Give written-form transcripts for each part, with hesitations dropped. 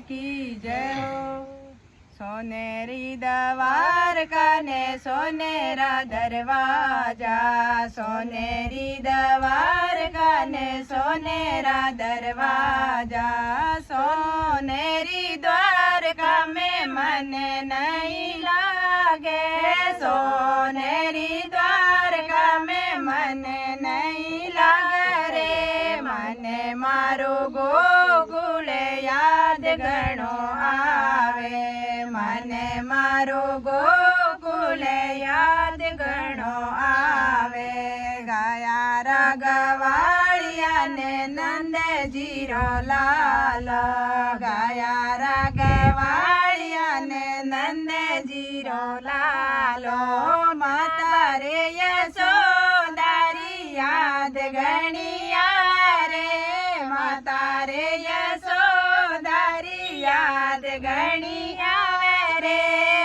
की जय हो। सोनेरी द्वारका ने सोनेरा दरवाजा, सोनेरी द्वारका ने सोनेरा दरवाजा। सोनेरी द्वारका में मन नहीं लागे, सोनेरी द्वारका में मन नहीं लागे रे। मने मारो गोकुल याद घणो आवे, मने मारो गोकुल याद घणो आवे। गाया रागवाड़िया ने नंदजीरो लाल, गाया रागवाड़िया ने नंदजीरो लालो। माता रे यशोदारी याद घणिया रे, माता रे यशोदारी याद घणिया रे।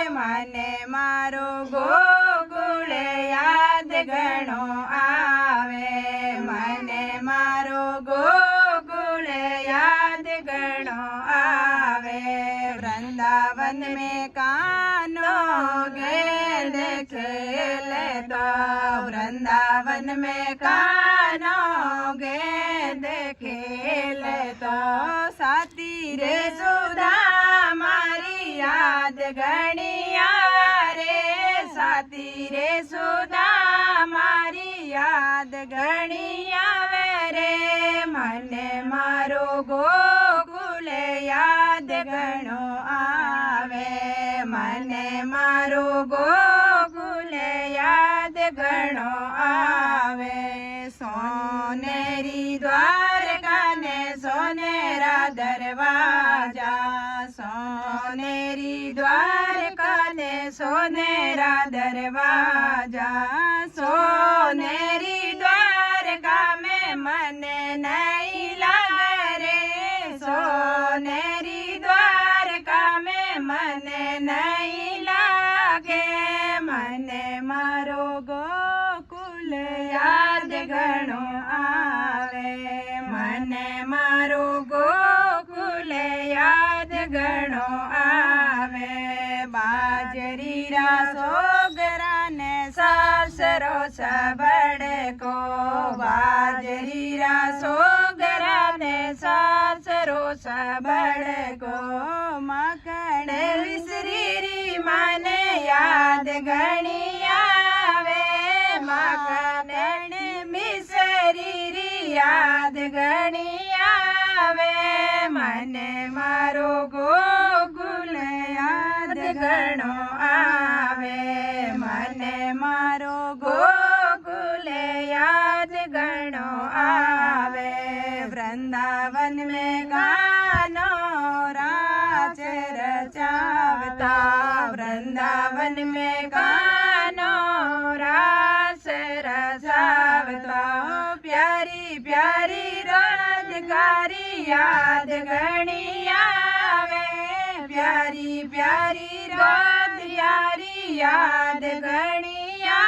मने मारो गोकुल याद घणो आवे, मने मारो गोकुल याद घणो आवे। वृंदावन में कान्हो गेंद खेले तो, वृंदावन में कान्हो गेंद खेले तो। साथी रे सुदामारी याद घणिया रे, साथी रे सुदामारी याद घणिया रे। मने मारो गोकुल याद घणो आवे, मने मारो गोकुल याद घणो आवे। सोनेरी द्वारका ने सोनेरा दरवाजा, सोनेरी द्वारका ने सोनेरा दरवाजा। सोनेरी द्वारका में मन नहीं लागे रे, सोनेरी द्वारका में मन नहीं लागे। मने मारो गोकुल याद घणो आवे, मने मारो गोकुल याद घणो आवे। बाजरीरा सोगरा ने सासरो सबड़को, बाजरीरा सोगरा ने सासरो सबड़को। मकड़ विसरीरी माने याद घणिया वे, मकड़ मिसरीरी याद घणिया वे। मने मारो गोकुल याद घणो आवे, मने मारो गोकुल याद घणो आवे। वृंदावन में कान्हो राज रचावता, वृंदावन में कान्हो रास रचावता। प्यारी प्यारी राजगारी याद घणिया वे, प्यारी प्यारी राजगारी याद घणिया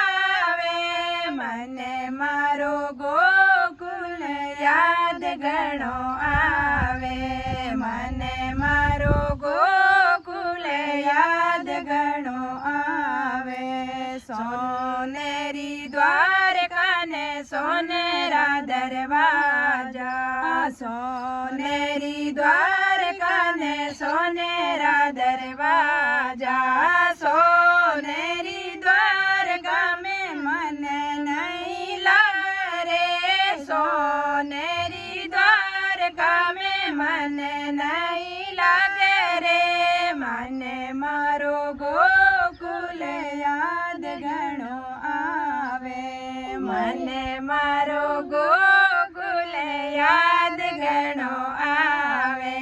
वे। मने मारो गोकुल याद घणो आवे, मने मारो गोकुल याद घणो आवे। सोनेरी द्वारका ने सोनेरा दरवाजा, सोनेरी द्वारका ने सोनेरा दरवाजा। सोनेरी द्वारका में मन नहीं लागे रे, सोनेरी द्वारका में मन नहीं लागे रे। मने मारो गोकुल याद घणो आवे, मने मारो गोकुल याद घणो आवे।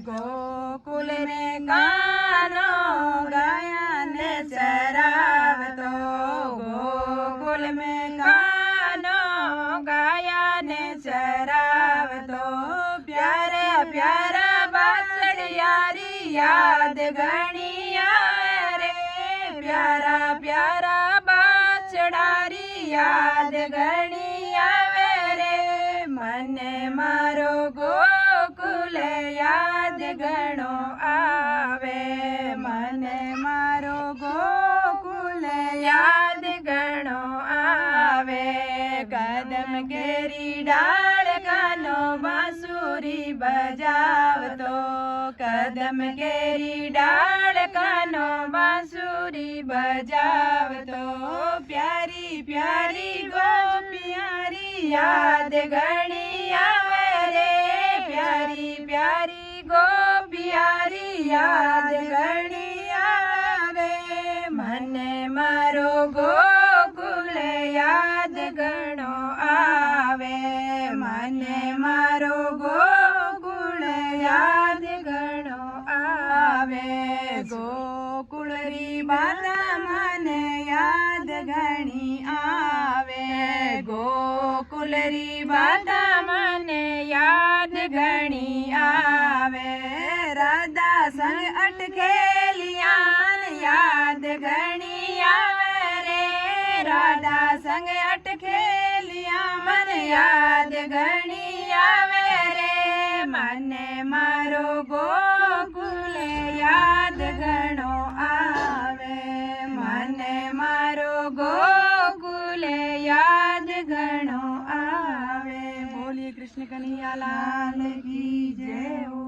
गोकुल में कान्हो गाया ने चरावतो, गोकुल में कान्हो गाया ने चरावतो। प्यारा प्यारा बाछड़ियारी याद घणिया रे, प्यारा प्यारा बाछड़ारी याद घणिया रे। मने मारो गोकुल याद ઘણો આવે મને મારો ગોકુલ યાદ ઘણો આવે કદમ કેરી ડાળ કાનો બાંસુરી બજાવતો કદમ કેરી ડાળ કાનો બાંસુરી બજાવતો પ્યારી પ્યારી ગોપિયારી યાદ ઘણી આવે રે પ્યારી પ્યારી ગોપિયારી યાદ ઘણી આવે મને મારો ગોકુલ યાદ ઘણો આવે મને મારો ગોકુળ યાદ ઘણો આવે ગોકુળ રી બાધા મને યાદ ઘણી આવે ગોકુલ રી બાધા મને યાદ ઘણી આવે રાધા સંગ અટકેલિયા યાદ ઘણી આવે રે રાધા સંગ અટકેલિયા મને યાદ ઘણી આવે રે મને મારો ગોકુલ યાદ ઘણો આવે મને મારો ગોકુલ યાદ ઘણો આવે બોલીએ કૃષ્ણ કનૈયા લાલ કી જય હો।